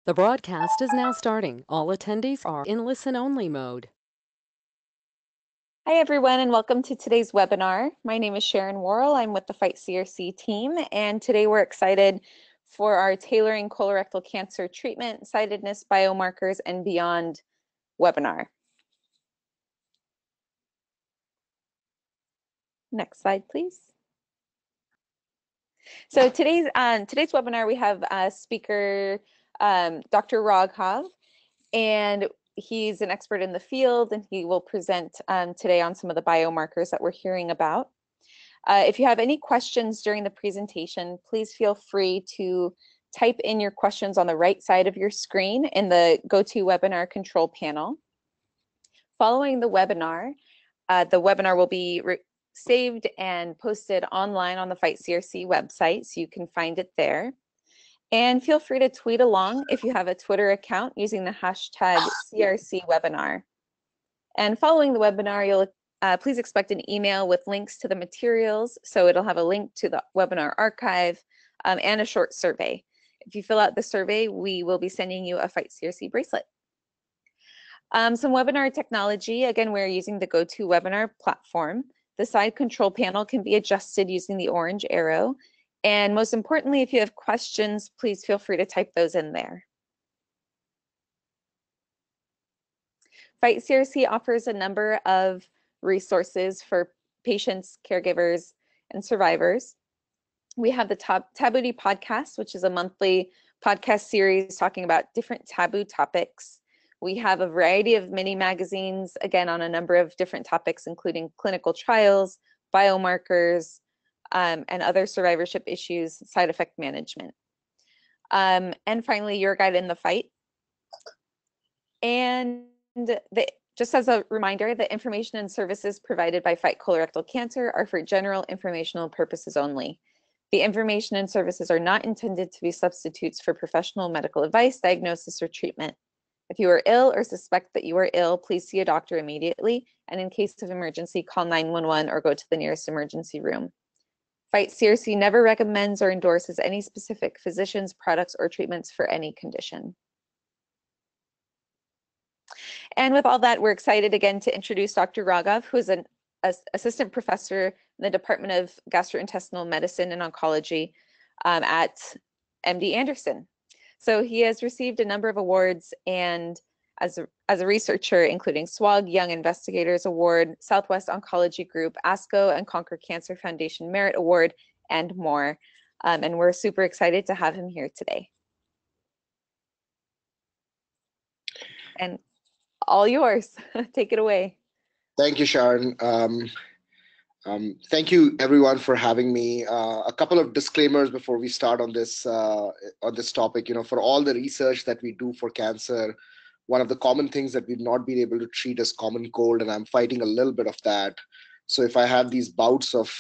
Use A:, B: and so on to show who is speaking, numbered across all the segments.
A: The broadcast is now starting. All attendees are in listen-only mode.
B: Hi, everyone, and welcome to today's webinar. My name is Sharon Worrell. I'm with the Fight CRC team, and today we're excited for our Tailoring Colorectal Cancer Treatment, Sidedness, Biomarkers, and Beyond webinar. Next slide, please. So today's webinar, we have speaker Dr. Raghav, and he's an expert in the field, and he will present today on some of the biomarkers that we're hearing about. If you have any questions during the presentation, please feel free to type in your questions on the right side of your screen in the GoToWebinar control panel. Following the webinar will be saved and posted online on the Fight CRC website, so you can find it there. And feel free to tweet along if you have a Twitter account using the hashtag CRCwebinar. And following the webinar, you'll please expect an email with links to the materials. So it'll have a link to the webinar archive and a short survey. If you fill out the survey, we will be sending you a Fight CRC bracelet. Some webinar technology, again, we're using the GoToWebinar platform. The side control panel can be adjusted using the orange arrow. And most importantly, if you have questions, please feel free to type those in there. Fight CRC offers a number of resources for patients, caregivers, and survivors. We have the Taboo podcast, which is a monthly podcast series talking about different taboo topics. We have a variety of mini magazines, again, on a number of different topics, including clinical trials, biomarkers, and other survivorship issues, side effect management. And finally, Your Guide in the Fight. And just as a reminder, the information and services provided by Fight Colorectal Cancer are for general informational purposes only. The information and services are not intended to be substitutes for professional medical advice, diagnosis, or treatment. If you are ill or suspect that you are ill, please see a doctor immediately. And in case of emergency, call 911 or go to the nearest emergency room. Fight CRC never recommends or endorses any specific physicians, products, or treatments for any condition. And with all that, we're excited again to introduce Dr. Raghav, who is an assistant professor in the Department of Gastrointestinal Medicine and Oncology at MD Anderson. So he has received a number of awards, and as a researcher, including SWOG Young Investigators Award, Southwest Oncology Group, ASCO, and Conquer Cancer Foundation Merit Award, and more. And we're super excited to have him here today. And all yours. Take it away.
C: Thank you, Sharon. Thank you, everyone, for having me. A couple of disclaimers before we start on this topic. You know, for all the research that we do for cancer, one of the common things that we've not been able to treat is common cold, and I'm fighting a little bit of that. So if I have these bouts of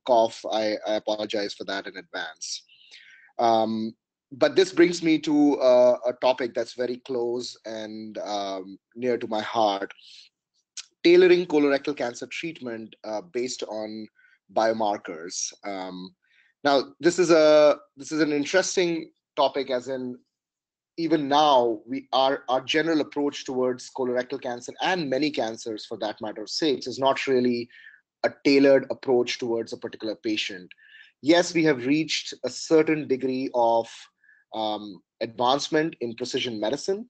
C: cough, I apologize for that in advance. But this brings me to a topic that's very close and near to my heart: tailoring colorectal cancer treatment based on biomarkers. Now, this is an interesting topic, as in, even now, our general approach towards colorectal cancer, and many cancers for that matter of sakes, is not really a tailored approach towards a particular patient. Yes, we have reached a certain degree of advancement in precision medicine,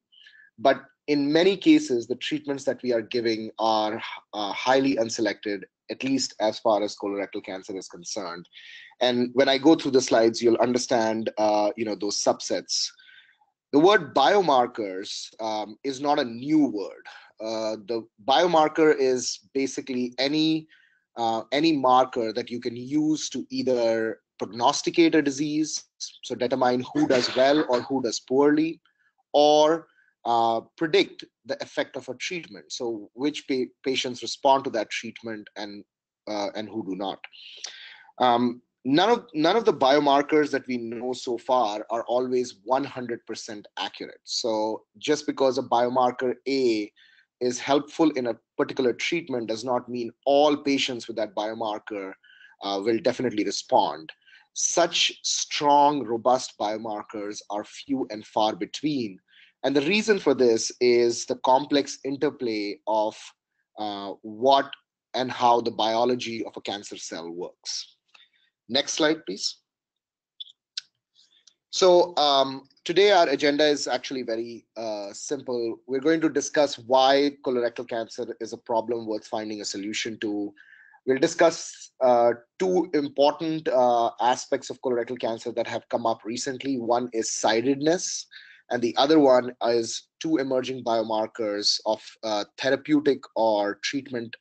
C: but in many cases, the treatments that we are giving are highly unselected, at least as far as colorectal cancer is concerned. And when I go through the slides, you'll understand those subsets. The word biomarkers is not a new word. The biomarker is basically any marker that you can use to either prognosticate a disease, so determine who does well or who does poorly, or predict the effect of a treatment, so which patients respond to that treatment and who do not. None of the biomarkers that we know so far are always 100% accurate. So just because a biomarker A is helpful in a particular treatment does not mean all patients with that biomarker will definitely respond. such strong, robust biomarkers are few and far between. And the reason for this is the complex interplay of what and how the biology of a cancer cell works. Next slide, please. So today our agenda is actually very simple. We're going to discuss why colorectal cancer is a problem worth finding a solution to. We'll discuss two important aspects of colorectal cancer that have come up recently. One is sidedness, and the other one is two emerging biomarkers of therapeutic or treatment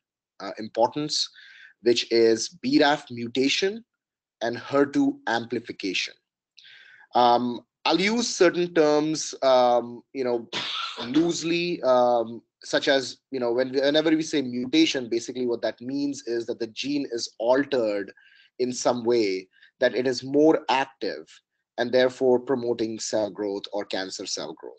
C: importance, which is BRAF mutation and HER2 amplification. I'll use certain terms, loosely, such as, whenever we say mutation, basically what that means is that the gene is altered in some way, that it is more active and therefore promoting cell growth or cancer cell growth.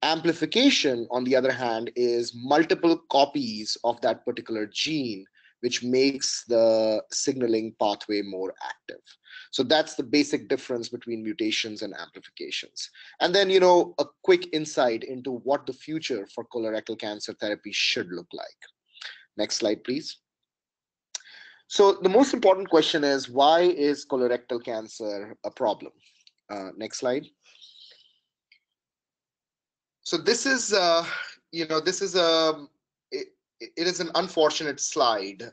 C: Amplification, on the other hand, is multiple copies of that particular gene, which makes the signaling pathway more active. So that's the basic difference between mutations and amplifications. And then, a quick insight into what the future for colorectal cancer therapy should look like. Next slide, please. So the most important question is, why is colorectal cancer a problem? Next slide. So this is, it is an unfortunate slide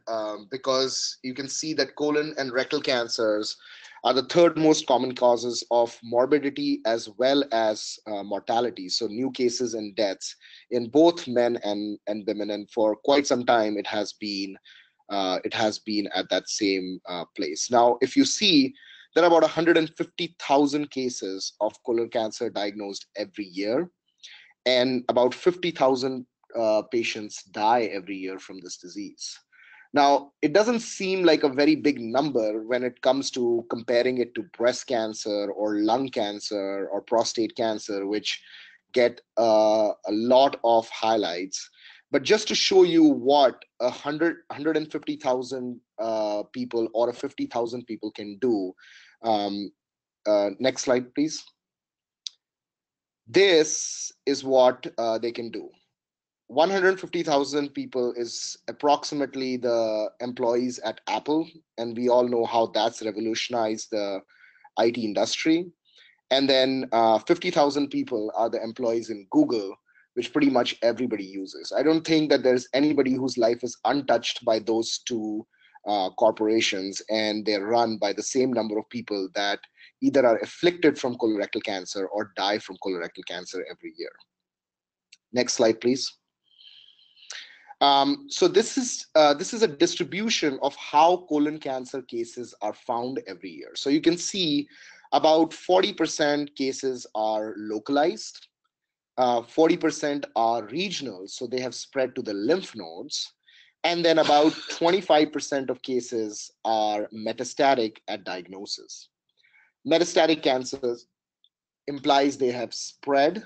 C: because you can see that colon and rectal cancers are the third most common causes of morbidity as well as mortality. So new cases and deaths in both men and women, and for quite some time it has been at that same place. Now, if you see, there are about 150,000 cases of colon cancer diagnosed every year, and about 50,000 patients die every year from this disease. Now, it doesn't seem like a very big number when it comes to comparing it to breast cancer or lung cancer or prostate cancer, which get a lot of highlights. But just to show you what 150,000 people or 50,000 people can do, next slide, please. This is what they can do. 150,000 people is approximately the employees at Apple, and we all know how that's revolutionized the IT industry. And then 50,000 people are the employees in Google, which pretty much everybody uses. I don't think that there's anybody whose life is untouched by those two corporations, and they're run by the same number of people that either are afflicted from colorectal cancer or die from colorectal cancer every year. Next slide, please. So this is a distribution of how colon cancer cases are found every year. So you can see about 40% cases are localized, 40% are regional, so they have spread to the lymph nodes, and then about 25% of cases are metastatic at diagnosis. Metastatic cancers implies they have spread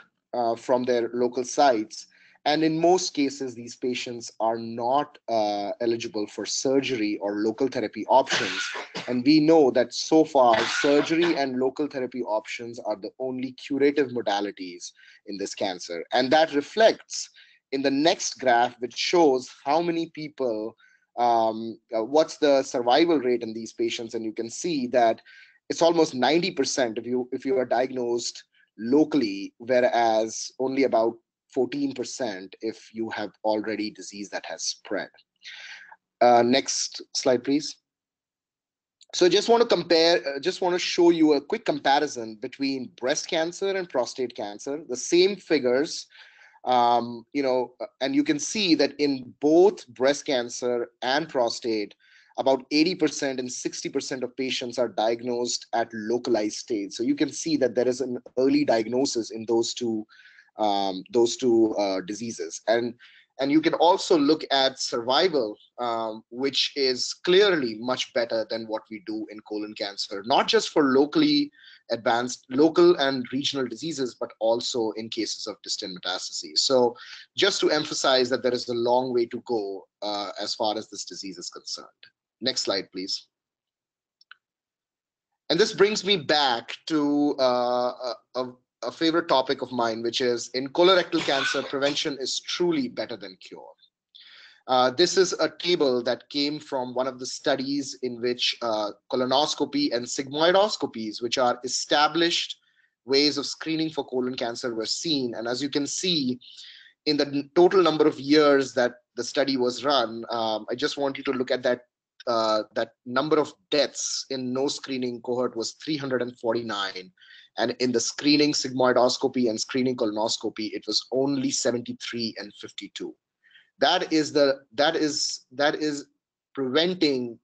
C: from their local sites, and in most cases, these patients are not eligible for surgery or local therapy options. And we know that so far, surgery and local therapy options are the only curative modalities in this cancer. And that reflects in the next graph, which shows how many people, what's the survival rate in these patients. And you can see that it's almost 90% if you are diagnosed locally, whereas only about 14% if you have already disease that has spread. Next slide, please. So just want to show you a quick comparison between breast cancer and prostate cancer, the same figures, and you can see that in both breast cancer and prostate, about 80% and 60% of patients are diagnosed at localized stage. So you can see that there is an early diagnosis in those two diseases. And you can also look at survival, which is clearly much better than what we do in colon cancer, not just for locally advanced local and regional diseases, but also in cases of distant metastases. So just to emphasize that there is a long way to go as far as this disease is concerned. Next slide, please. And this brings me back to a favorite topic of mine, which is in colorectal cancer, prevention is truly better than cure. This is a table that came from one of the studies in which colonoscopy and sigmoidoscopies, which are established ways of screening for colon cancer, were seen. And as you can see, in the total number of years that the study was run, I just want you to look at that. That number of deaths in no screening cohort was 349, and in the screening sigmoidoscopy and screening colonoscopy, it was only 73 and 52. That is preventing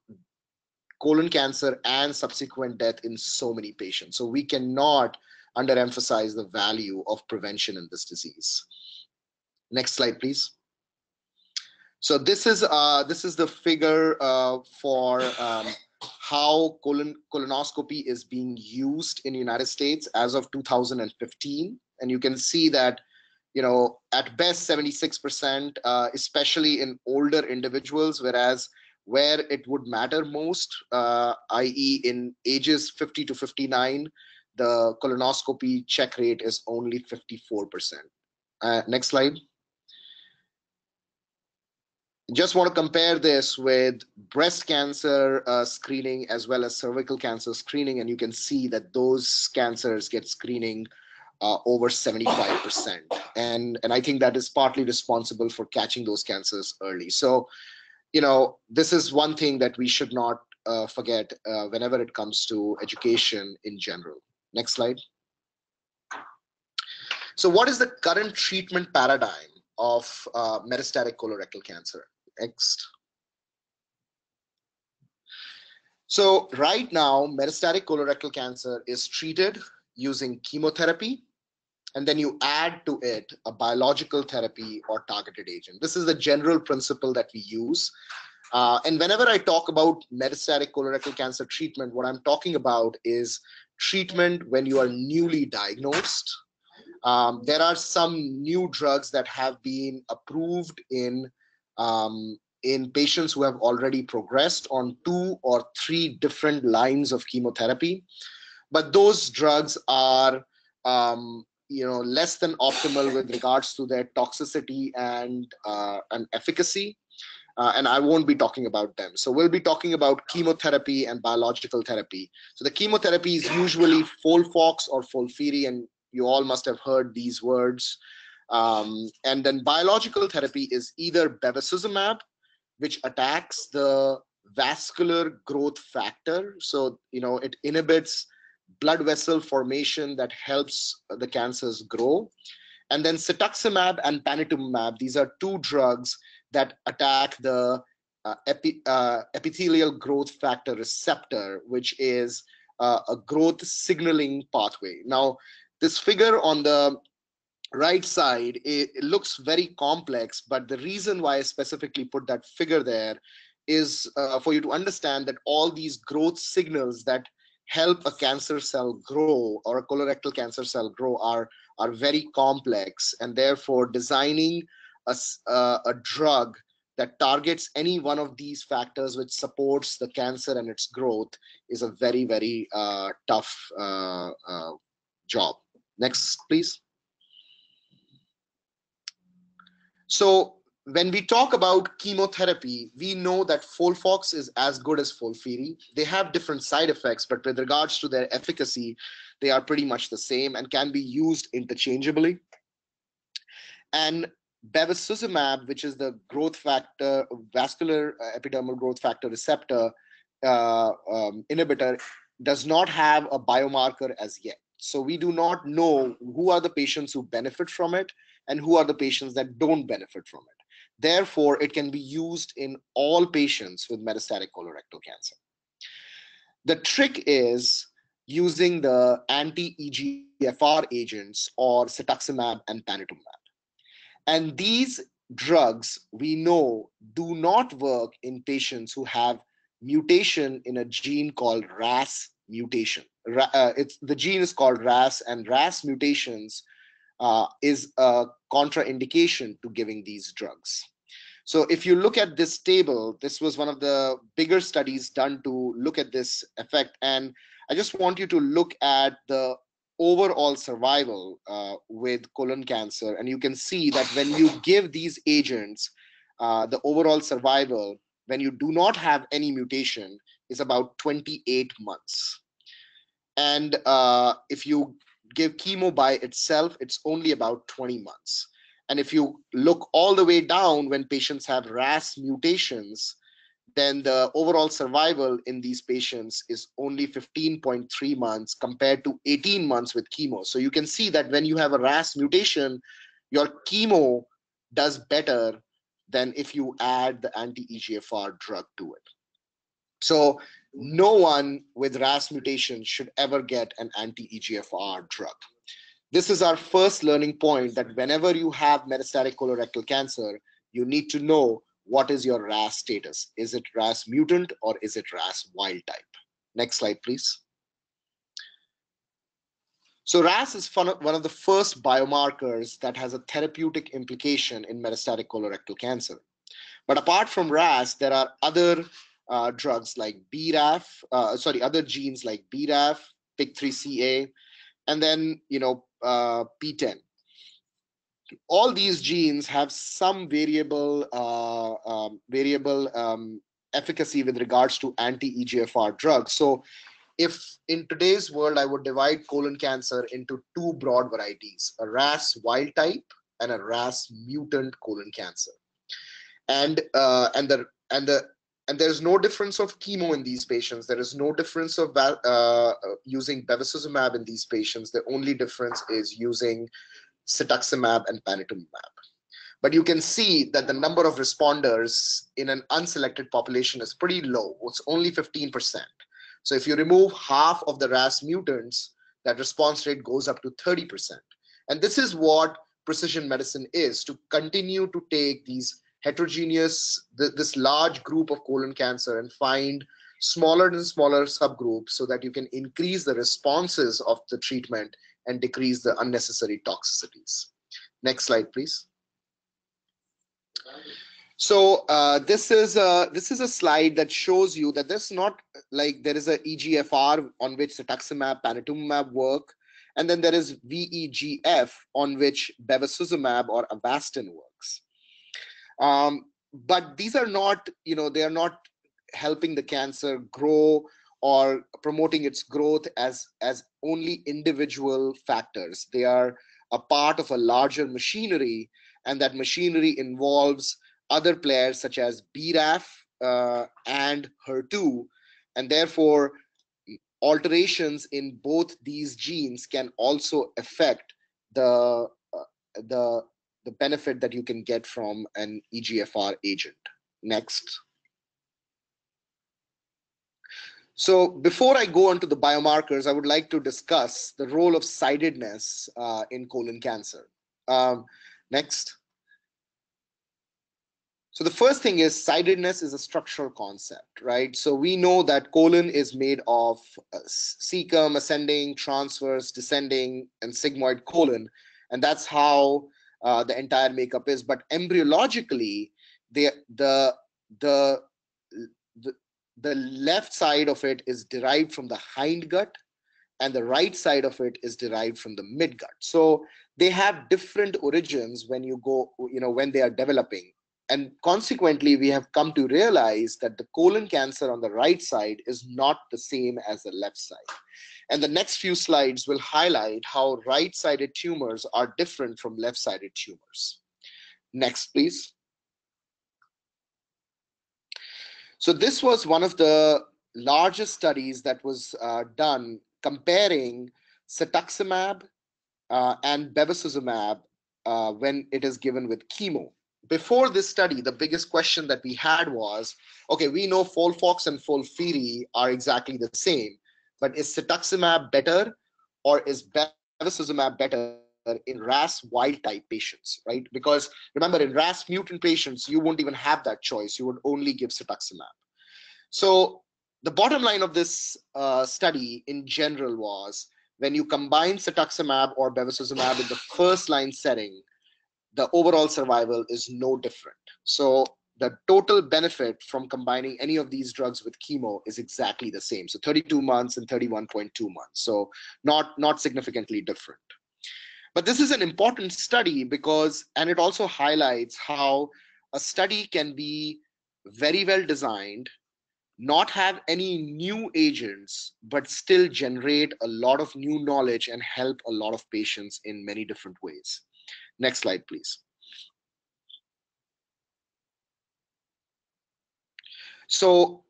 C: colon cancer and subsequent death in so many patients. So we cannot underemphasize the value of prevention in this disease. Next slide, please. So this is the figure for how colonoscopy is being used in the United States as of 2015, and you can see that, you know, at best 76%, especially in older individuals, whereas where it would matter most, i.e. in ages 50 to 59, the colonoscopy check rate is only 54%. Next slide. Just want to compare this with breast cancer screening as well as cervical cancer screening, and you can see that those cancers get screening over 75%. And I think that is partly responsible for catching those cancers early. So, you know, this is one thing that we should not forget whenever it comes to education in general. Next slide. So what is the current treatment paradigm of metastatic colorectal cancer? Next. So right now, metastatic colorectal cancer is treated using chemotherapy, and then you add to it a biological therapy or targeted agent. This is the general principle that we use. And whenever I talk about metastatic colorectal cancer treatment, what I'm talking about is treatment when you are newly diagnosed. There are some new drugs that have been approved in patients who have already progressed on 2 or 3 different lines of chemotherapy, but those drugs are less than optimal with regards to their toxicity and efficacy, and I won't be talking about them. So we'll be talking about chemotherapy and biological therapy. So the chemotherapy is usually FOLFOX or FOLFIRI, and you all must have heard these words. And then biological therapy is either bevacizumab, which attacks the vascular growth factor. So, you know, it inhibits blood vessel formation that helps the cancers grow. And then cetuximab and panitumumab, these are 2 drugs that attack the epithelial growth factor receptor, which is a growth signaling pathway. Now, this figure on the right side, it looks very complex, but the reason why I specifically put that figure there is for you to understand that all these growth signals that help a cancer cell grow or a colorectal cancer cell grow are very complex, and therefore designing a drug that targets any one of these factors which supports the cancer and its growth is a very, very tough job. Next, please. So when we talk about chemotherapy, we know that FOLFOX is as good as FOLFIRI. They have different side effects, but with regards to their efficacy, they are pretty much the same and can be used interchangeably. And bevacizumab, which is the growth factor, vascular epidermal growth factor receptor inhibitor, does not have a biomarker as yet. So we do not know who are the patients who benefit from it and who are the patients that don't benefit from it. Therefore, it can be used in all patients with metastatic colorectal cancer. The trick is using the anti-EGFR agents or cetuximab and panitumumab. And these drugs, we know, do not work in patients who have mutation in a gene called RAS mutation. The gene is called RAS, and RAS mutations is a contraindication to giving these drugs. So if you look at this table, this was one of the bigger studies done to look at this effect. And I just want you to look at the overall survival with colon cancer, and you can see that when you give these agents, the overall survival, when you do not have any mutation, is about 28 months. And if you give chemo by itself, it's only about 20 months. And if you look all the way down, when patients have RAS mutations, then the overall survival in these patients is only 15.3 months compared to 18 months with chemo. So you can see that when you have a RAS mutation, your chemo does better than if you add the anti-EGFR drug to it. So no one with RAS mutation should ever get an anti-EGFR drug. This is our first learning point, that whenever you have metastatic colorectal cancer, you need to know what is your RAS status. Is it RAS mutant or is it RAS wild type? Next slide, please. So RAS is one of the first biomarkers that has a therapeutic implication in metastatic colorectal cancer. But apart from RAS, there are other drugs like BRAF, other genes like BRAF, PIK3CA, and then P10. All these genes have some variable efficacy with regards to anti-EGFR drugs. So if in today's world, I would divide colon cancer into two broad varieties, a RAS wild type and a RAS mutant colon cancer. And there's no difference of chemo in these patients. There is no difference of using bevacizumab in these patients. The only difference is using cetuximab and panitumumab. But you can see that the number of responders in an unselected population is pretty low. It's only 15%. So if you remove half of the RAS mutants, that response rate goes up to 30%. And this is what precision medicine is, to continue to take these heterogeneous, this large group of colon cancer and find smaller and smaller subgroups so that you can increase the responses of the treatment and decrease the unnecessary toxicities. Next slide, please. So this is a slide that shows you that there's not like there is a EGFR on which cetuximab, panitumumab work, and then there is VEGF on which bevacizumab or Avastin works. But these are not, they are not helping the cancer grow or promoting its growth as only individual factors. They are a part of a larger machinery, and that machinery involves other players such as BRAF and HER2, and therefore alterations in both these genes can also affect the benefit that you can get from an EGFR agent. Next. So before I go on to the biomarkers, I would like to discuss the role of sidedness in colon cancer. Next. So the first thing is sidedness is a structural concept, right? So we know that colon is made of cecum, ascending, transverse, descending, and sigmoid colon, and that's how the entire makeup is. But embryologically, the left side of it is derived from the hindgut, and the right side of it is derived from the midgut. So they have different origins when you go, when they are developing. And consequently, we have come to realize that the colon cancer on the right side is not the same as the left side. And the next few slides will highlight how right-sided tumors are different from left-sided tumors. Next, please. So this was one of the largest studies that was done comparing cetuximab and bevacizumab when it is given with chemo. Before this study, the biggest question that we had was, okay, we know FOLFOX and FOLFIRI are exactly the same, but is cetuximab better or is bevacizumab better in RAS wild type patients, right? Because remember, in RAS mutant patients, you won't even have that choice. You would only give cetuximab. So the bottom line of this study in general was, when you combine cetuximab or bevacizumab in the first line setting, the overall survival is no different. So the total benefit from combining any of these drugs with chemo is exactly the same. So 32 months and 31.2 months. So not significantly different. But this is an important study because, and it also highlights how a study can be very well designed, not have any new agents, but still generate a lot of new knowledge and help a lot of patients in many different ways. Next slide, please. So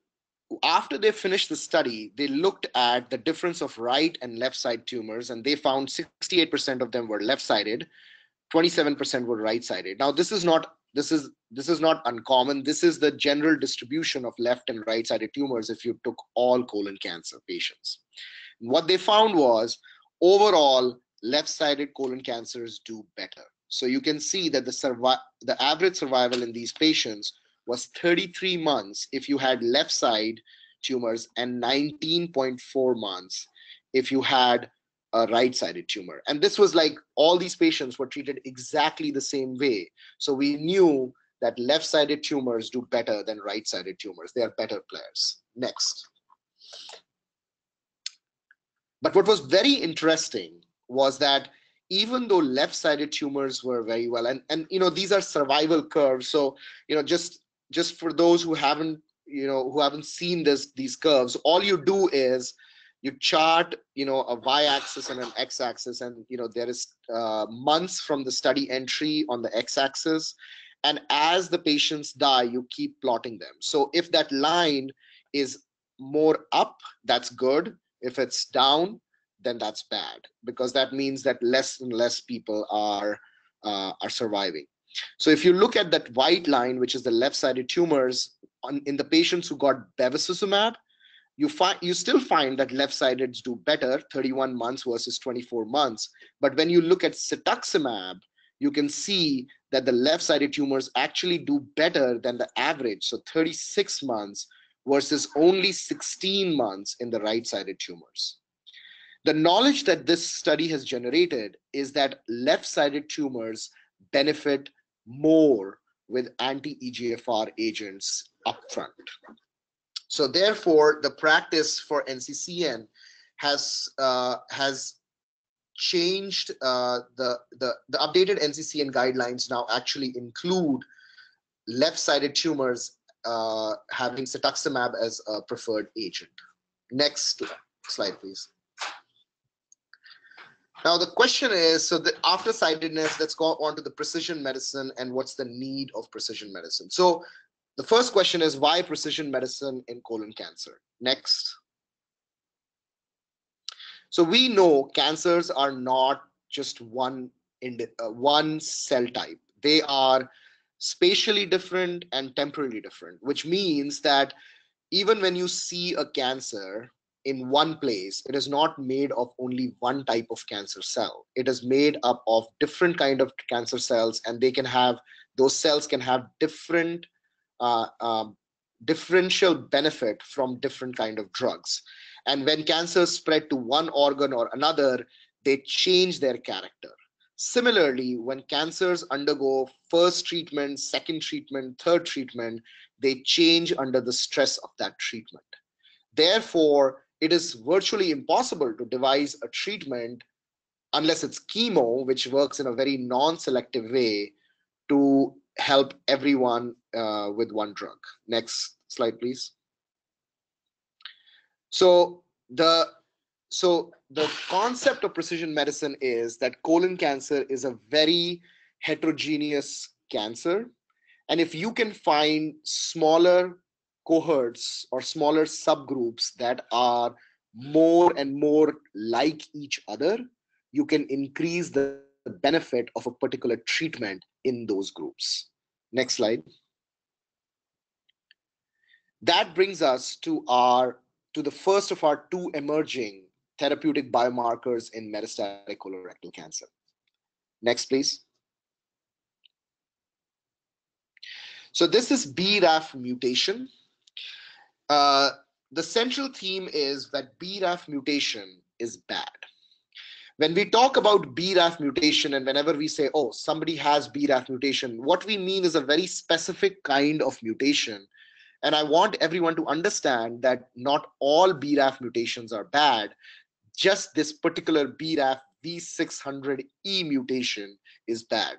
C: after they finished the study, they looked at the difference of right and left side tumors, and they found 68% of them were left-sided, 27% were right-sided. Now, this is not uncommon. This is the general distribution of left and right-sided tumors if you took all colon cancer patients. What they found was overall left-sided colon cancers do better. So you can see that the average survival in these patients was 33 months if you had left side tumors and 19.4 months if you had a right-sided tumor. And this was like all these patients were treated exactly the same way. So we knew that left-sided tumors do better than right-sided tumors. They are better players. Next. But what was very interesting was that even though left-sided tumors were very well, and these are survival curves. So just for those who haven't seen these curves, all you do is you chart a y-axis and an x-axis, and there is months from the study entry on the x-axis, and as the patients die you keep plotting them. So if that line is more up, that's good. If it's down, then that's bad, because that means that less and less people are surviving. So if you look at that white line, which is the left-sided tumors, in the patients who got bevacizumab, you still find that left-sided do better, 31 months versus 24 months. But when you look at cetuximab, you can see that the left-sided tumors actually do better than the average, so 36 months versus only 16 months in the right-sided tumors. The knowledge that this study has generated is that left-sided tumors benefit more with anti-EGFR agents upfront. So therefore, the practice for NCCN has changed. The updated NCCN guidelines now actually include left-sided tumors having cetuximab as a preferred agent. Next slide, please. Now the question is, so after sidedness, let's go on to the precision medicine and what's the need of precision medicine. So the first question is, why precision medicine in colon cancer? Next. So we know cancers are not just one cell type. They are spatially different and temporally different, which means that even when you see a cancer in one place, it is not made of only one type of cancer cell. It is made up of different kind of cancer cells, and those cells can have different differential benefit from different kind of drugs. And when cancers spread to one organ or another, they change their character. Similarly, when cancers undergo first treatment, second treatment, third treatment, they change under the stress of that treatment. Therefore, it is virtually impossible to devise a treatment, unless it's chemo, which works in a very non-selective way, to help everyone with one drug. Next slide, please. So the concept of precision medicine is that colon cancer is a very heterogeneous cancer. And if you can find smaller cohorts or smaller subgroups that are more and more like each other, you can increase the benefit of a particular treatment in those groups. Next slide. That brings us to the first of our two emerging therapeutic biomarkers in metastatic colorectal cancer. Next, please. So this is BRAF mutation. The central theme is that BRAF mutation is bad. When we talk about BRAF mutation, and whenever we say, oh, somebody has BRAF mutation, what we mean is a very specific kind of mutation. And I want everyone to understand that not all BRAF mutations are bad. Just this particular BRAF V600E mutation is bad.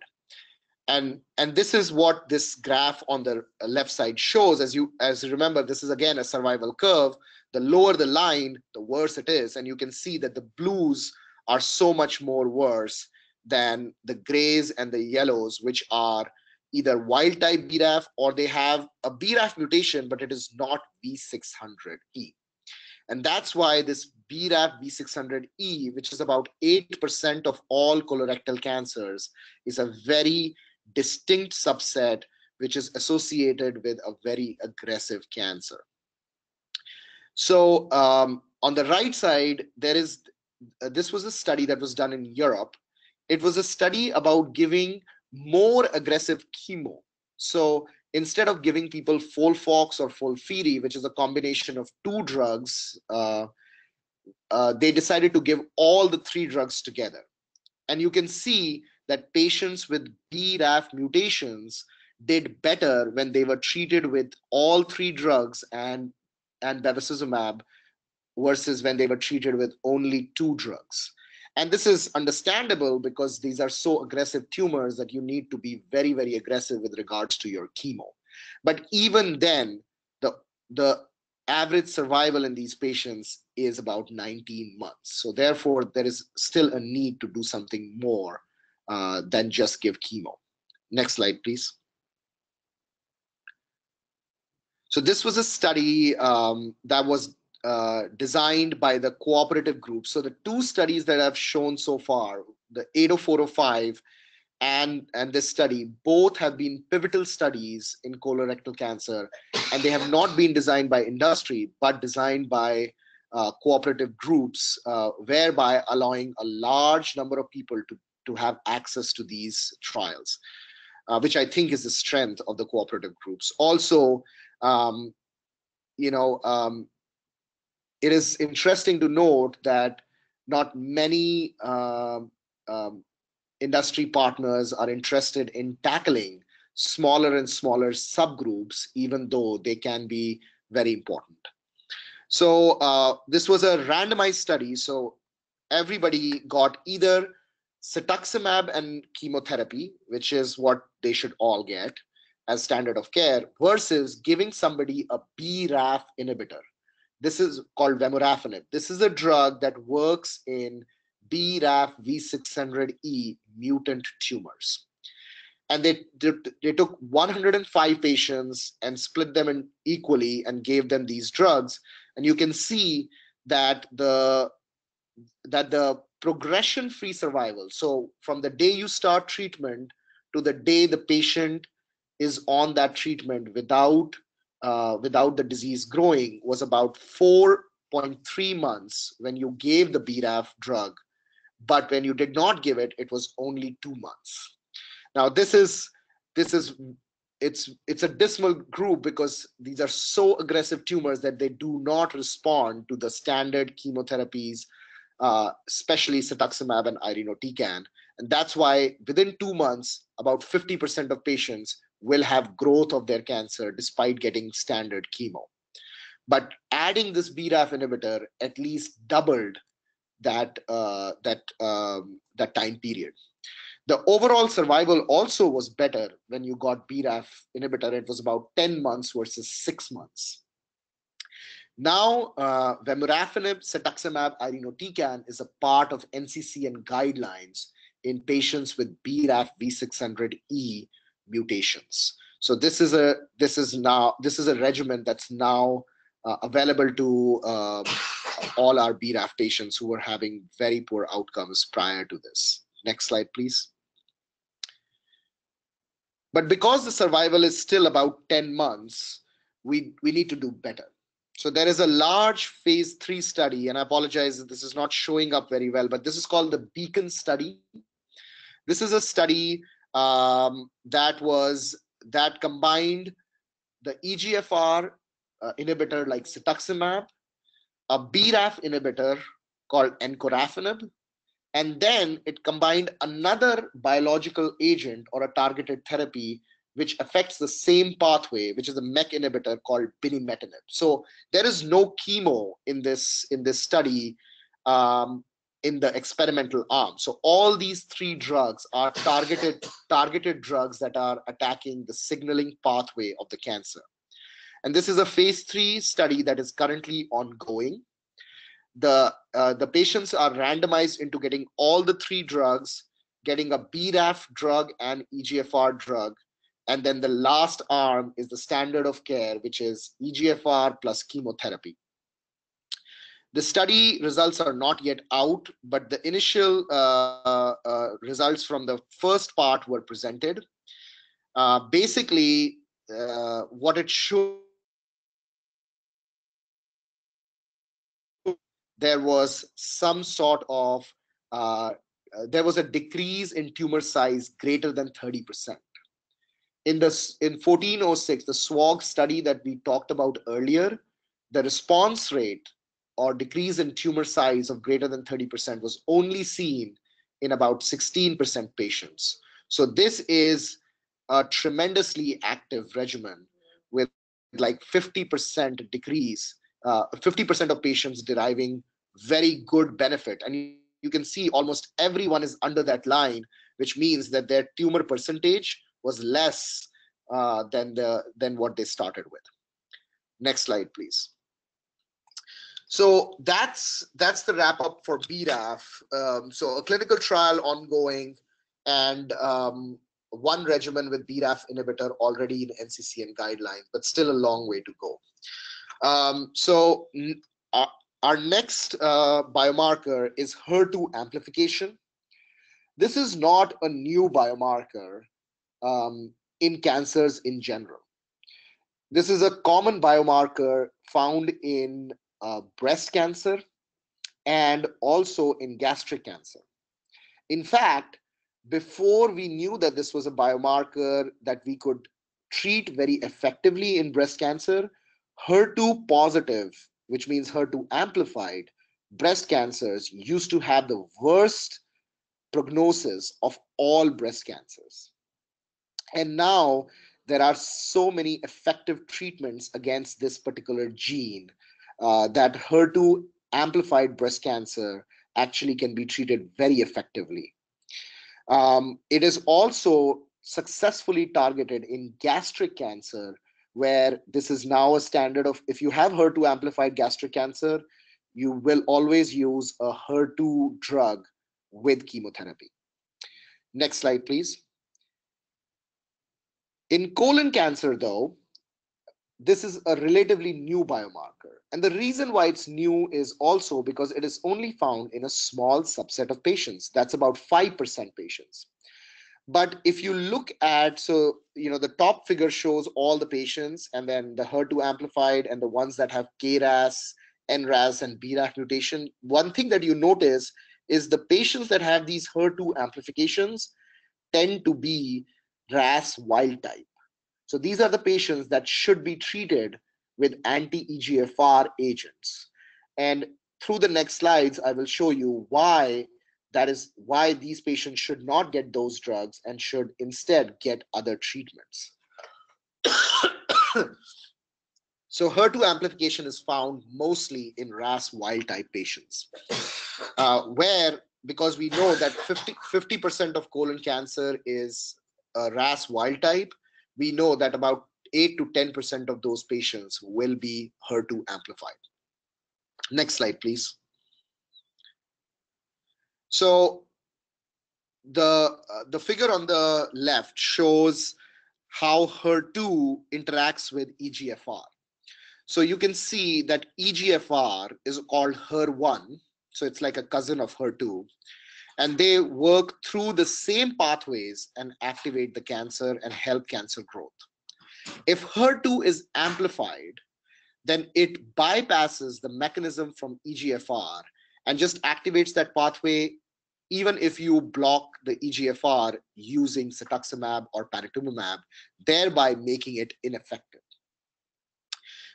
C: And this is what this graph on the left side shows. As you remember, this is again a survival curve. The lower the line, the worse it is. And you can see that the blues are so much more worse than the grays and the yellows, which are either wild type BRAF or they have a BRAF mutation, but it is not V600E. And that's why this BRAF V600E, which is about 8% of all colorectal cancers, is a very distinct subset which is associated with a very aggressive cancer. So on the right side, there is, this was a study that was done in Europe. It was a study about giving more aggressive chemo. So instead of giving people Folfox or Folfiri, which is a combination of two drugs, they decided to give all the three drugs together. And you can see that patients with BRAF mutations did better when they were treated with all three drugs and bevacizumab versus when they were treated with only two drugs. And this is understandable because these are so aggressive tumors that you need to be very, very aggressive with regards to your chemo. But even then, the average survival in these patients is about 19 months. So therefore, there is still a need to do something more than just give chemo. Next slide, please. So this was a study that was designed by the cooperative group. So the two studies that I've shown so far, the 80405 and this study, both have been pivotal studies in colorectal cancer, and they have not been designed by industry, but designed by cooperative groups, whereby allowing a large number of people to have access to these trials, which I think is the strength of the cooperative groups. Also, it is interesting to note that not many industry partners are interested in tackling smaller and smaller subgroups, even though they can be very important. So this was a randomized study. So everybody got either cetuximab and chemotherapy, which is what they should all get as standard of care, versus giving somebody a BRAF inhibitor. This is called Vemurafenib. This is a drug that works in BRAF V600E mutant tumors. And they took 105 patients and split them in equally and gave them these drugs. And you can see that the progression-free survival, so from the day you start treatment to the day the patient is on that treatment without the disease growing, was about 4.3 months when you gave the BRAF drug. But when you did not give it, it was only 2 months. Now, it's a dismal group because these are so aggressive tumors that they do not respond to the standard chemotherapies, especially cetuximab and irinotecan. And that's why within 2 months, about 50% of patients will have growth of their cancer despite getting standard chemo. But adding this BRAF inhibitor at least doubled that time period. The overall survival also was better when you got BRAF inhibitor. It was about 10 months versus 6 months. Now, Vemurafenib, cetuximab, irinotecan is a part of NCCN guidelines in patients with BRAF V600E mutations. So this is a regimen that's now available to all our BRAF patients who were having very poor outcomes prior to this. Next slide, please. But because the survival is still about 10 months, we need to do better. So there is a large phase 3 study, and I apologize that this is not showing up very well, but this is called the Beacon study. This is a study that combined the EGFR inhibitor like cetuximab, a BRAF inhibitor called encorafenib, And then it combined another biological agent or a targeted therapy which affects the same pathway, which is a MEK inhibitor called binimetinib. So there is no chemo in this study in the experimental arm. So all these three drugs are targeted drugs that are attacking the signaling pathway of the cancer. And this is a phase 3 study that is currently ongoing. The patients are randomized into getting all the three drugs, getting a BRAF drug and EGFR drug, and then the last arm is the standard of care, which is EGFR plus chemotherapy. The study results are not yet out, but the initial results from the first part were presented. Basically, what it showed, there was some sort of there was a decrease in tumor size greater than 30%. In 1406, the SWOG study that we talked about earlier, the response rate or decrease in tumor size of greater than 30% was only seen in about 16% patients. So this is a tremendously active regimen with like 50% decrease, 50% of patients deriving very good benefit. And you can see almost everyone is under that line, which means that their tumor percentage was less than what they started with. Next slide, please. So that's the wrap up for BRAF. So a clinical trial ongoing, and one regimen with BRAF inhibitor already in NCCN guidelines, but still a long way to go. So our next biomarker is HER2 amplification. This is not a new biomarker in cancers in general. This is a common biomarker found in breast cancer and also in gastric cancer. In fact, before we knew that this was a biomarker that we could treat very effectively in breast cancer, HER2 positive, which means HER2 amplified breast cancers used to have the worst prognosis of all breast cancers. And now there are so many effective treatments against this particular gene that HER2 amplified breast cancer actually can be treated very effectively. It is also successfully targeted in gastric cancer, where this is now a standard of, if you have HER2 amplified gastric cancer, you will always use a HER2 drug with chemotherapy. Next slide, please. In colon cancer, though, this is a relatively new biomarker. And the reason why it's new is also because it is only found in a small subset of patients. That's about 5% patients. But if you look at, so, the top figure shows all the patients, and then the HER2 amplified and the ones that have KRAS, NRAS, and BRAF mutation. One thing that you notice is the patients that have these HER2 amplifications tend to be RAS wild type. So these are the patients that should be treated with anti-EGFR agents. And through the next slides, I will show you why these patients should not get those drugs and should instead get other treatments. So HER2 amplification is found mostly in RAS wild type patients, where, because we know that 50% of colon cancer is RAS wild type, we know that about 8 to 10% of those patients will be HER2 amplified. Next slide, please. So the figure on the left shows how HER2 interacts with EGFR. So you can see that EGFR is called HER1, so it's like a cousin of HER2, and they work through the same pathways and activate the cancer and help cancer growth. If HER2 is amplified, then it bypasses the mechanism from EGFR and just activates that pathway, even if you block the EGFR using cetuximab or panitumumab, thereby making it ineffective.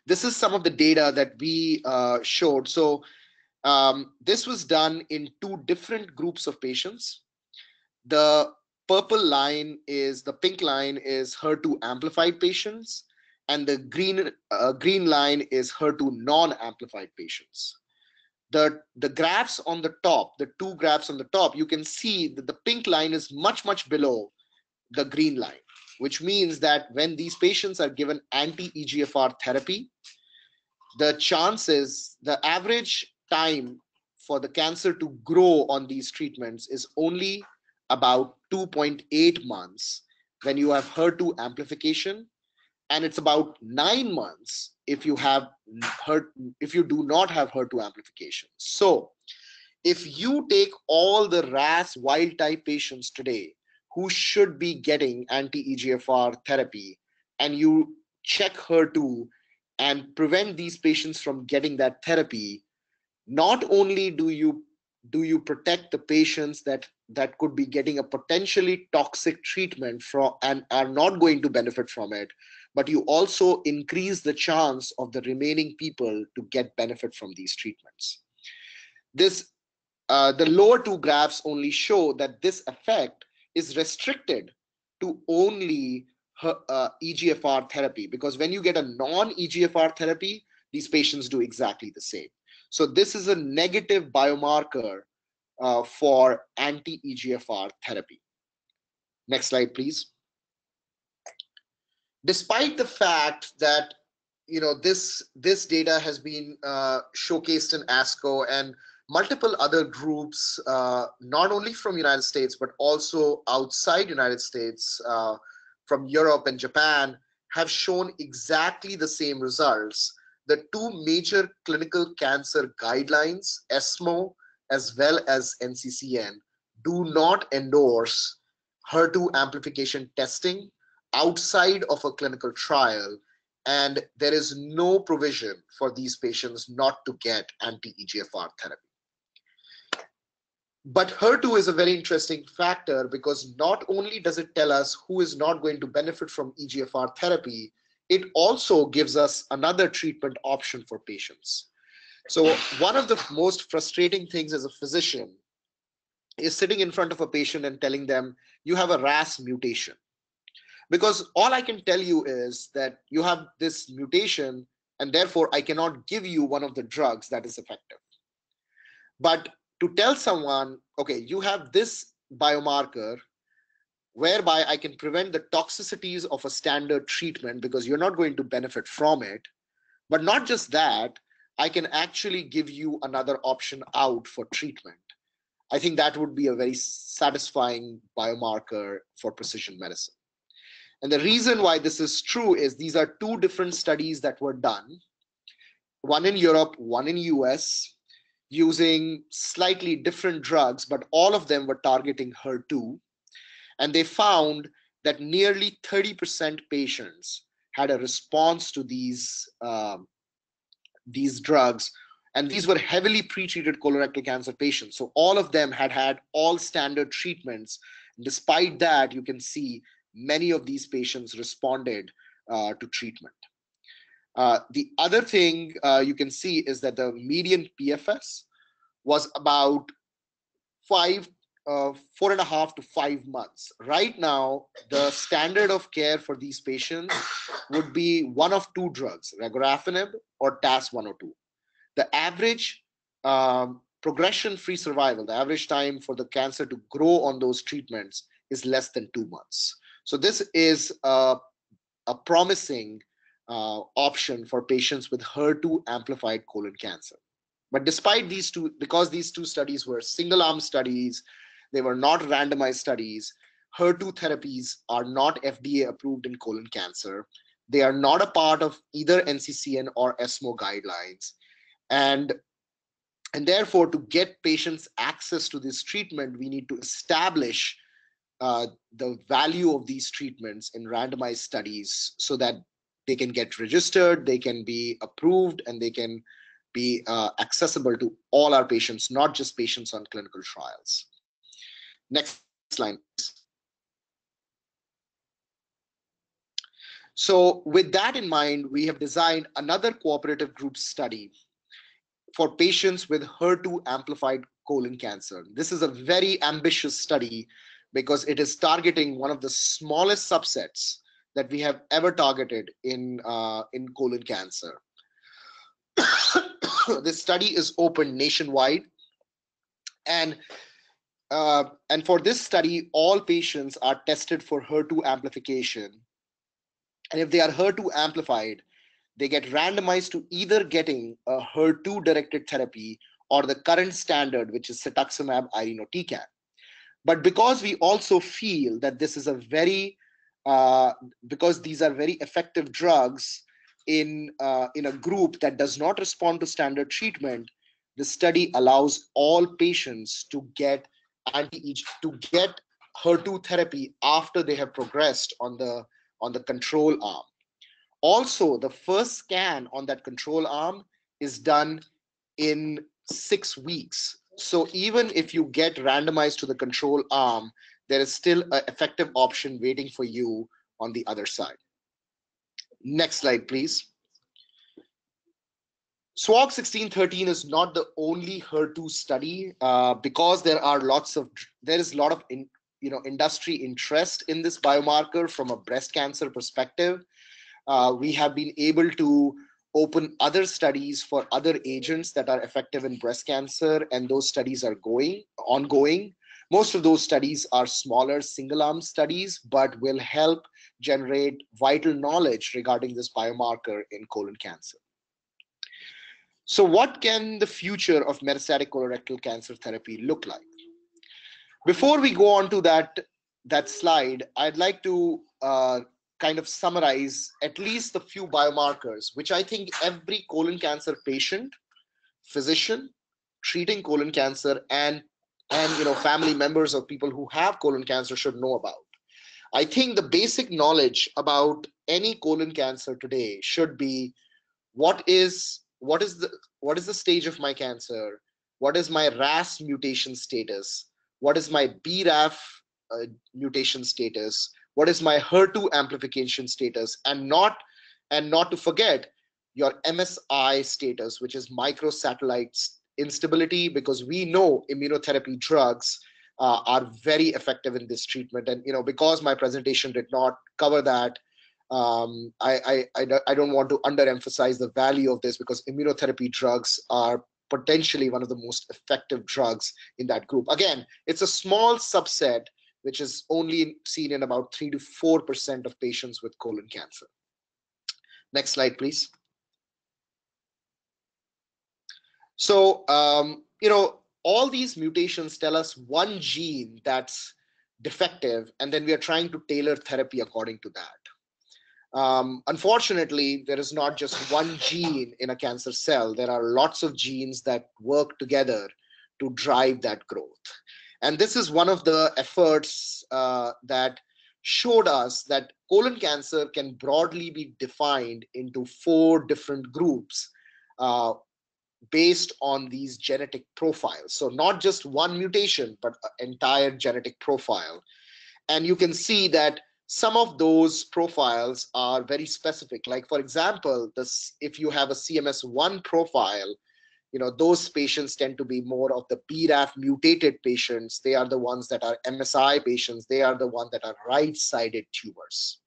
C: This is some of the data that we showed. So This was done in two different groups of patients. The purple line is, the pink line is HER2 amplified patients, and the green line is HER2 non-amplified patients. The graphs on the top, the two graphs on the top, you can see that the pink line is much, much below the green line, which means that when these patients are given anti-EGFR therapy, the average time for the cancer to grow on these treatments is only about 2.8 months when you have HER2 amplification, and it's about 9 months if you do not have HER2 amplification. So if you take all the RAS wild type patients today who should be getting anti-EGFR therapy, and you check HER2 and prevent these patients from getting that therapy, not only do you protect the patients that could be getting a potentially toxic treatment and are not going to benefit from it, but you also increase the chance of the remaining people to get benefit from these treatments. The lower two graphs only show that this effect is restricted to only EGFR therapy, because when you get a non-EGFR therapy, these patients do exactly the same. So this is a negative biomarker for anti-EGFR therapy. Next slide, please. Despite the fact that this data has been showcased in ASCO, and multiple other groups, not only from United States but also outside United States, from Europe and Japan, have shown exactly the same results. The two major clinical cancer guidelines, ESMO as well as NCCN, do not endorse HER2 amplification testing outside of a clinical trial, and there is no provision for these patients not to get anti-EGFR therapy. But HER2 is a very interesting factor, because not only does it tell us who is not going to benefit from EGFR therapy, it also gives us another treatment option for patients. So one of the most frustrating things as a physician is sitting in front of a patient and telling them, you have a RAS mutation. Because all I can tell you is that you have this mutation, and therefore I cannot give you one of the drugs that is effective. But to tell someone, okay, you have this biomarker whereby I can prevent the toxicities of a standard treatment because you're not going to benefit from it. But not just that, I can actually give you another option out for treatment. I think that would be a very satisfying biomarker for precision medicine. And the reason why this is true is these are two different studies that were done, one in Europe, one in US, using slightly different drugs, but all of them were targeting HER2. And they found that nearly 30% patients had a response to these drugs. And these were heavily pretreated colorectal cancer patients. So all of them had all standard treatments. Despite that, you can see many of these patients responded to treatment. The other thing you can see is that the median PFS was about 4.5 to 5 months. Right now, the standard of care for these patients would be one of two drugs, Vemurafenib or TAS-102. The average progression-free survival, the average time for the cancer to grow on those treatments, is less than 2 months. So this is a promising option for patients with HER2 amplified colon cancer. But despite these two, because these two studies were single-arm studies, they were not randomized studies, HER2 therapies are not FDA approved in colon cancer. They are not a part of either NCCN or ESMO guidelines. And therefore, to get patients access to this treatment, we need to establish the value of these treatments in randomized studies so that they can get registered, they can be approved, and they can be accessible to all our patients, not just patients on clinical trials. Next slide. So with that in mind, we have designed another cooperative group study for patients with HER2 amplified colon cancer. This is a very ambitious study because it is targeting one of the smallest subsets that we have ever targeted in colon cancer. This study is open nationwide, and for this study, all patients are tested for HER2 amplification. And if they are HER2 amplified, they get randomized to either getting a HER2-directed therapy or the current standard, which is cetuximab irinotecan. But because we also feel that this is a because these are very effective drugs in a group that does not respond to standard treatment, the study allows all patients to get HER2 therapy after they have progressed on the control arm. Also, the first scan on that control arm is done in 6 weeks. So even if you get randomized to the control arm, there is still an effective option waiting for you on the other side. Next slide, please. SWOG 1613 is not the only HER2 study because there is a lot of industry interest in this biomarker from a breast cancer perspective. We have been able to open other studies for other agents that are effective in breast cancer, and those studies are ongoing. Most of those studies are smaller single-arm studies, but will help generate vital knowledge regarding this biomarker in colon cancer. So what can the future of metastatic colorectal cancer therapy look like? Before we go on to that slide, I'd like to kind of summarize at least a few biomarkers, which I think every colon cancer patient, physician treating colon cancer, and family members of people who have colon cancer should know about. I think the basic knowledge about any colon cancer today should be what is the stage of my cancer, what is my RAS mutation status, what is my BRAF mutation status, what is my HER2 amplification status, and not to forget your MSI status, which is microsatellite instability, because we know immunotherapy drugs are very effective in this treatment. And because my presentation did not cover that, I don't want to underemphasize the value of this, because immunotherapy drugs are potentially one of the most effective drugs in that group. Again, it's a small subset, which is only seen in about 3 to 4% of patients with colon cancer. Next slide, please. So, all these mutations tell us one gene that's defective, and then we are trying to tailor therapy according to that. Unfortunately, there is not just one gene in a cancer cell. There are lots of genes that work together to drive that growth. And this is one of the efforts that showed us that colon cancer can broadly be defined into 4 different groups based on these genetic profiles. So not just one mutation, but an entire genetic profile. And you can see that some of those profiles are very specific. Like, for example, if you have a CMS1 profile, those patients tend to be more of the BRAF mutated patients. They are the ones that are MSI patients. They are the ones that are right-sided tumors,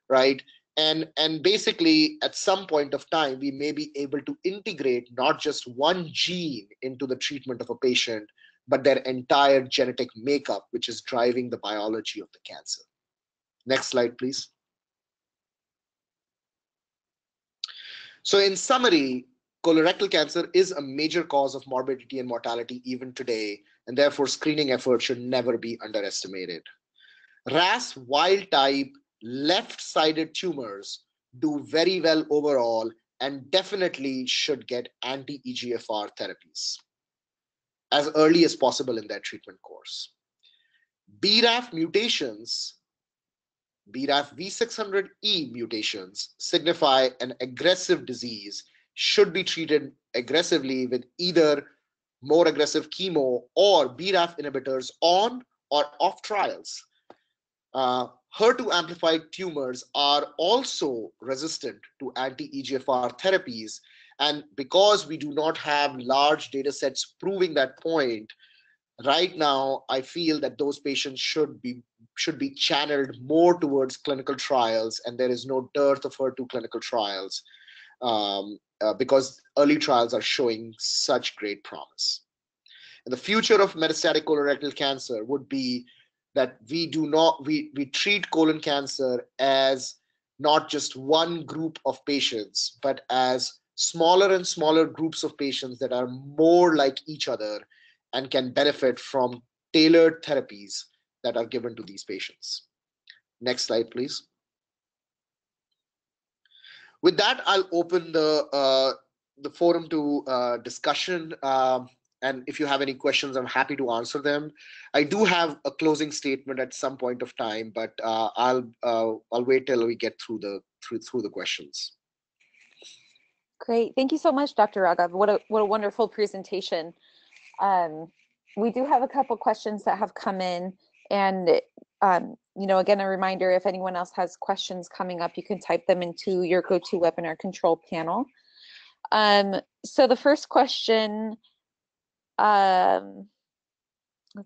C: right? And basically, at some point of time, we may be able to integrate not just one gene into the treatment of a patient, but their entire genetic makeup, which is driving the biology of the cancer. Next slide, please. So in summary, colorectal cancer is a major cause of morbidity and mortality even today, and therefore screening efforts should never be underestimated. RAS wild type left-sided tumors do very well overall and definitely should get anti-EGFR therapies as early as possible in their treatment course. BRAF mutations, BRAF V600E mutations, signify an aggressive disease, should be treated aggressively with either more aggressive chemo or BRAF inhibitors on or off trials. HER2 amplified tumors are also resistant to anti-EGFR therapies, And because we do not have large data sets proving that point, right now, I feel that those patients should be channeled more towards clinical trials, and there is no dearth of HER2 clinical trials because early trials are showing such great promise. And the future of metastatic colorectal cancer would be that we treat colon cancer as not just one group of patients, but as smaller and smaller groups of patients that are more like each other and can benefit from tailored therapies that are given to these patients. Next slide, please. With that, I'll open the forum to discussion. And if you have any questions, I'm happy to answer them. I do have a closing statement at some point of time, but I'll wait till we get through the questions.
B: Great, thank you so much, Dr. Raghav. What a wonderful presentation. We do have a couple questions that have come in, and again, a reminder, if anyone else has questions coming up, you can type them into your GoToWebinar control panel. So the first question, let's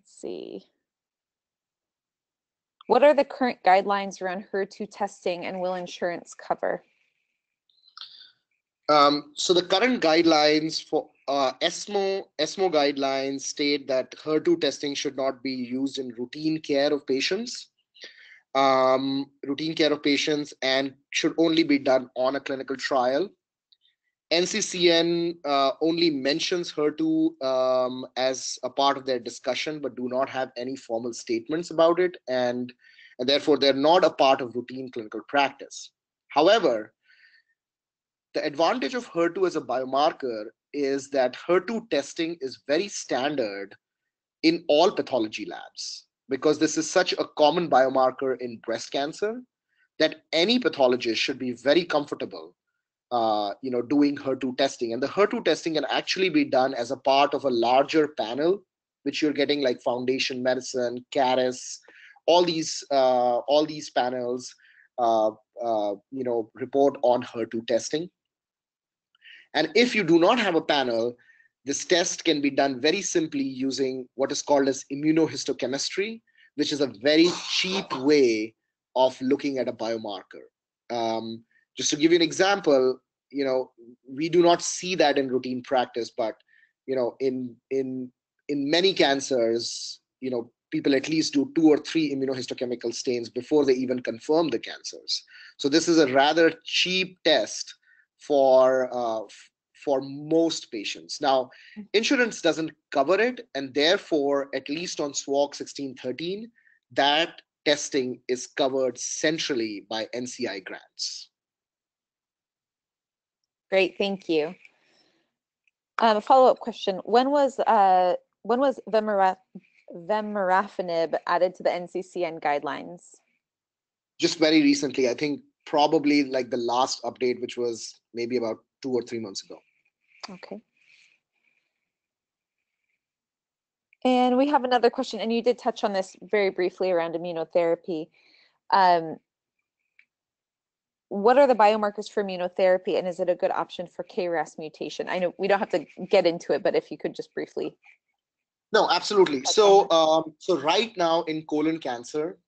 B: see. What are the current guidelines around HER2 testing, and will insurance cover?
C: So the current guidelines for ESMO guidelines state that HER2 testing should not be used in routine care of patients. And should only be done on a clinical trial. NCCN only mentions HER2 as a part of their discussion, but do not have any formal statements about it, and therefore they're not a part of routine clinical practice. However, the advantage of HER2 as a biomarker is that HER2 testing is very standard in all pathology labs, because this is such a common biomarker in breast cancer that any pathologist should be very comfortable doing HER2 testing. And the HER2 testing can actually be done as a part of a larger panel, which you're getting like Foundation Medicine, CARIS, all these panels report on HER2 testing. And if you do not have a panel, this test can be done very simply using what is called as immunohistochemistry, which is a very cheap way of looking at a biomarker. Just to give you an example, we do not see that in routine practice, but in many cancers, people at least do 2 or 3 immunohistochemical stains before they even confirm the cancers. So this is a rather cheap test for most patients. Now, insurance doesn't cover it, and therefore, at least on SWOG 1613, that testing is covered centrally by NCI grants.
B: Great, thank you. A follow-up question: when was Vemurafenib added to the NCCN guidelines?
C: Just very recently, I think probably like the last update, which was maybe about 2 or 3 months ago.
B: Okay. And we have another question, and you did touch on this very briefly around immunotherapy. What are the biomarkers for immunotherapy, and is it a good option for KRAS mutation? I know we don't have to get into it, but if you could just briefly.
C: No, absolutely. So right now in colon cancer,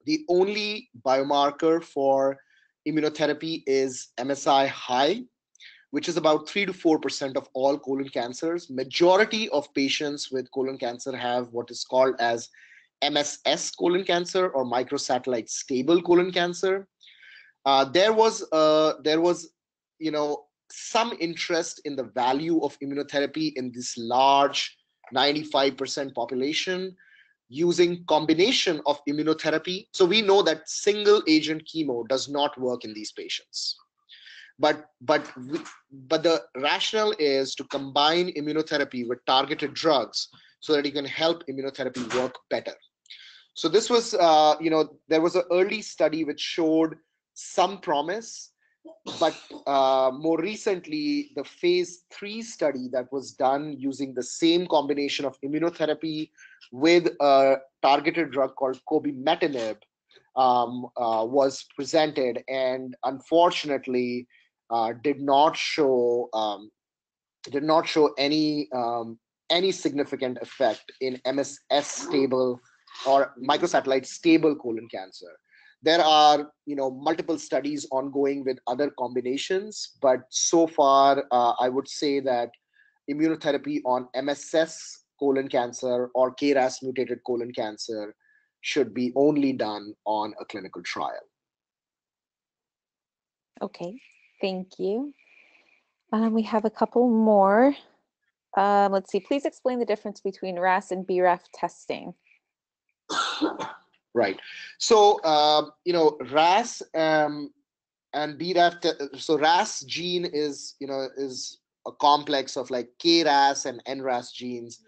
C: the only biomarker for immunotherapy is MSI high, which is about 3 to 4% of all colon cancers. Majority of patients with colon cancer have what is called as MSS colon cancer, or microsatellite stable colon cancer. There was some interest in the value of immunotherapy in this large 95% population using combination of immunotherapy. So we know that single agent chemo does not work in these patients. But the rationale is to combine immunotherapy with targeted drugs so that you can help immunotherapy work better. So this was, there was an early study which showed some promise, but more recently, the phase 3 study that was done using the same combination of immunotherapy with a targeted drug called cobimetinib was presented, and unfortunately, did not show any significant effect in MSS stable or microsatellite stable colon cancer. There are multiple studies ongoing with other combinations, but so far I would say that immunotherapy on MSS colon cancer or KRAS mutated colon cancer should be only done on a clinical trial.
B: Okay, thank you. We have a couple more. Let's see, please explain the difference between RAS and BRAF testing.
C: Right. So, RAS and BRAF, so RAS gene is a complex of like KRAS and NRAS genes.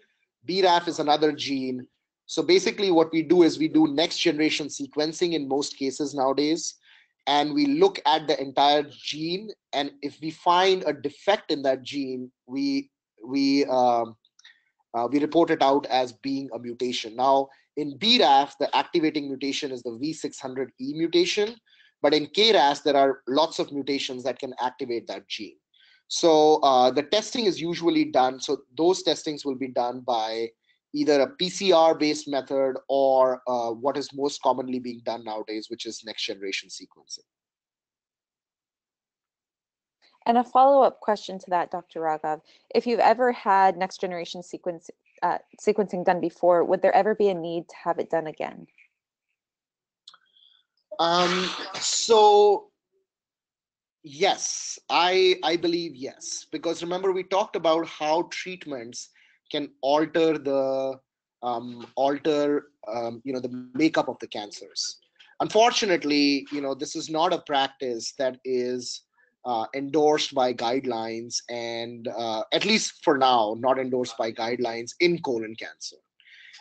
C: BRAF is another gene. So basically what we do is we do next generation sequencing in most cases nowadays. And we look at the entire gene. And if we find a defect in that gene, we report it out as being a mutation. Now, in BRAF, the activating mutation is the V600E mutation, but in KRAS, there are lots of mutations that can activate that gene. So the testing is usually done, so those testings will be done by either a PCR-based method or what is most commonly being done nowadays, which is next-generation sequencing.
B: And a follow-up question to that, Dr. Raghav, if you've ever had next-generation sequencing done before, would there ever be a need to have it done again?
C: So yes, I believe yes, because remember we talked about how treatments can alter the the makeup of the cancers. Unfortunately, this is not a practice that is endorsed by guidelines, and at least for now, not endorsed by guidelines in colon cancer.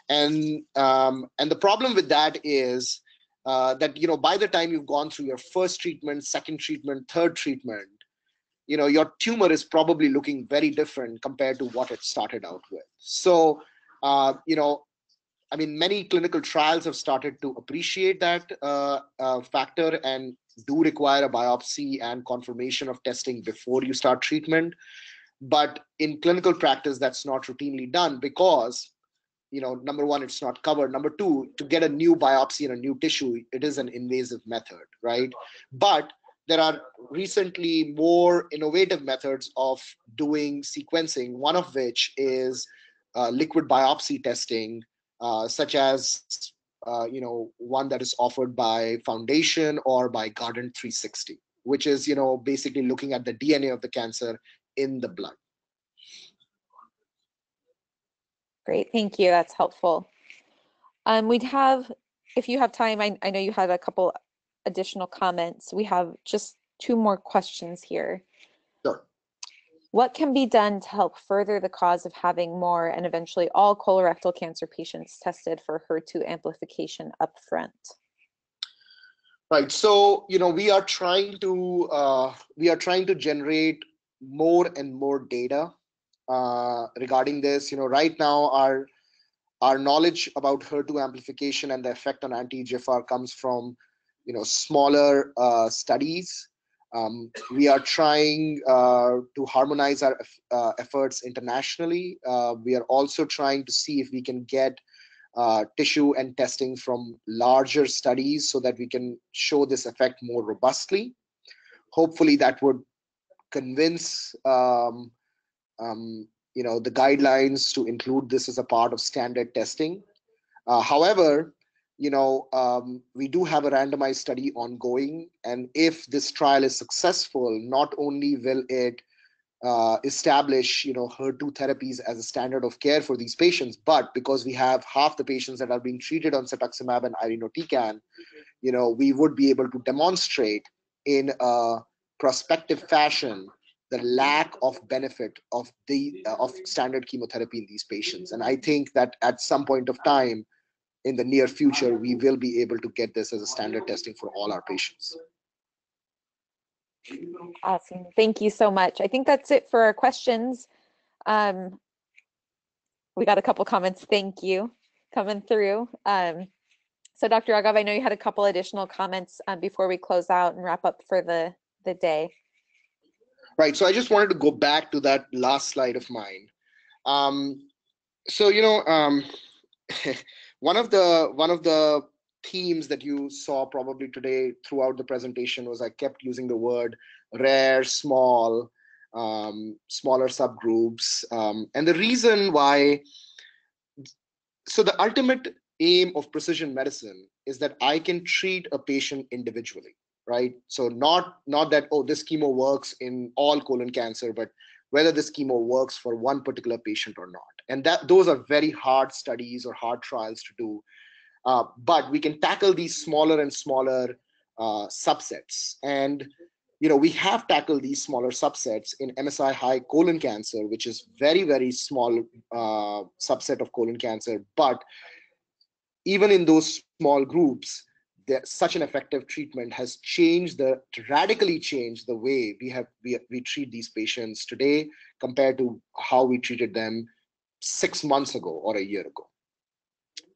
C: And the problem with that is that by the time you've gone through your first treatment, second treatment, third treatment, your tumor is probably looking very different compared to what it started out with. So many clinical trials have started to appreciate that factor and do require a biopsy and confirmation of testing before you start treatment. But in clinical practice, that's not routinely done because, number one, it's not covered. Number two, to get a new biopsy in a new tissue, it is an invasive method, right? But there are recently more innovative methods of doing sequencing, one of which is liquid biopsy testing, such as one that is offered by Foundation or by Guardant 360, which is basically looking at the DNA of the cancer in the blood.
B: Great, thank you. That's helpful. We'd have, if you have time, I know you had a couple additional comments. We have just two more questions here.
C: Sure.
B: What can be done to help further the cause of having more and eventually all colorectal cancer patients tested for HER2 amplification upfront?
C: Right. So we are trying to generate more and more data regarding this. Right now our knowledge about HER2 amplification and the effect on anti-EGFR comes from smaller studies. We are trying to harmonize our efforts internationally. We are also trying to see if we can get tissue and testing from larger studies so that we can show this effect more robustly. Hopefully that would convince the guidelines to include this as a part of standard testing. However, we do have a randomized study ongoing, and if this trial is successful, not only will it establish HER2 therapies as a standard of care for these patients, but because we have half the patients that are being treated on cetuximab and irinotecan, we would be able to demonstrate in a prospective fashion the lack of benefit of standard chemotherapy in these patients. And I think that at some point of time in the near future, we will be able to get this as a standard testing for all our patients.
B: Awesome. Thank you so much. I think that's it for our questions. We got a couple comments. Thank you coming through. So Dr. Raghav, I know you had a couple additional comments before we close out and wrap up for the day.
C: Right. So I just wanted to go back to that last slide of mine. So one of the themes that you saw probably today throughout the presentation was I kept using the word rare, small, smaller subgroups, and the reason why. So the ultimate aim of precision medicine is that I can treat a patient individually, right? So not that, oh, this chemo works in all colon cancer, but whether this chemo works for one particular patient or not. And that those are very hard studies or hard trials to do. But we can tackle these smaller and smaller subsets. And we have tackled these smaller subsets in MSI high colon cancer, which is very, very small subset of colon cancer. But even in those small groups, such an effective treatment has radically changed the way we treat these patients today compared to how we treated them 6 months ago or a year ago.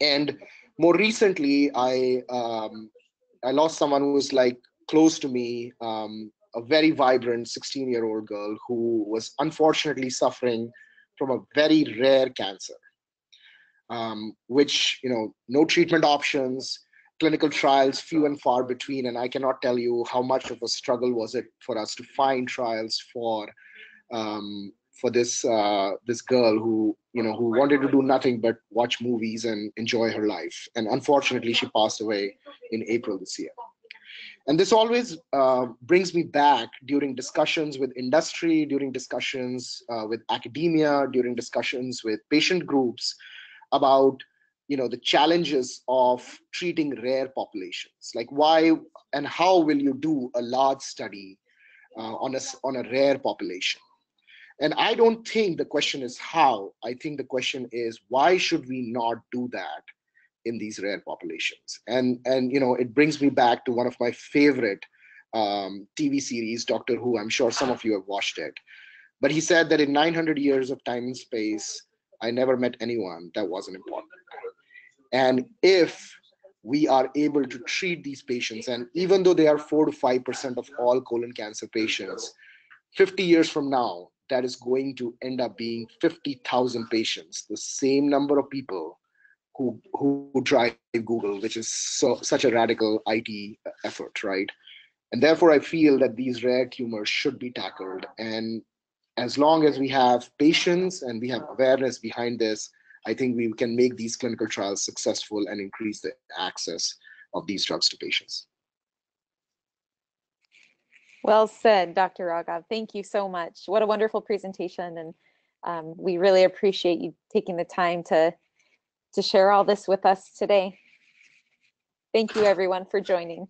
C: And more recently, I lost someone who was like close to me, a very vibrant 16-year-old girl who was unfortunately suffering from a very rare cancer, which, no treatment options, clinical trials, few and far between. And I cannot tell you how much of a struggle was it for us to find trials for this girl who wanted to do nothing but watch movies and enjoy her life. And unfortunately, she passed away in April this year. And this always brings me back during discussions with industry, during discussions with academia, during discussions with patient groups about the challenges of treating rare populations. Like, why and how will you do a large study on a rare population? And I don't think the question is how. I think the question is, why should we not do that in these rare populations? And it brings me back to one of my favorite TV series, Doctor Who. I'm sure some of you have watched it. But he said that in 900 years of time and space, I never met anyone that wasn't important. And if we are able to treat these patients, and even though they are 4 to 5% of all colon cancer patients, 50 years from now, that is going to end up being 50,000 patients, the same number of people who drive Google, which is such a radical IT effort, right? And therefore, I feel that these rare tumors should be tackled. And as long as we have patience and we have awareness behind this, I think we can make these clinical trials successful and increase the access of these drugs to patients.
B: Well said, Dr. Raghav. Thank you so much. What a wonderful presentation. And we really appreciate you taking the time to share all this with us today. Thank you, everyone, for joining.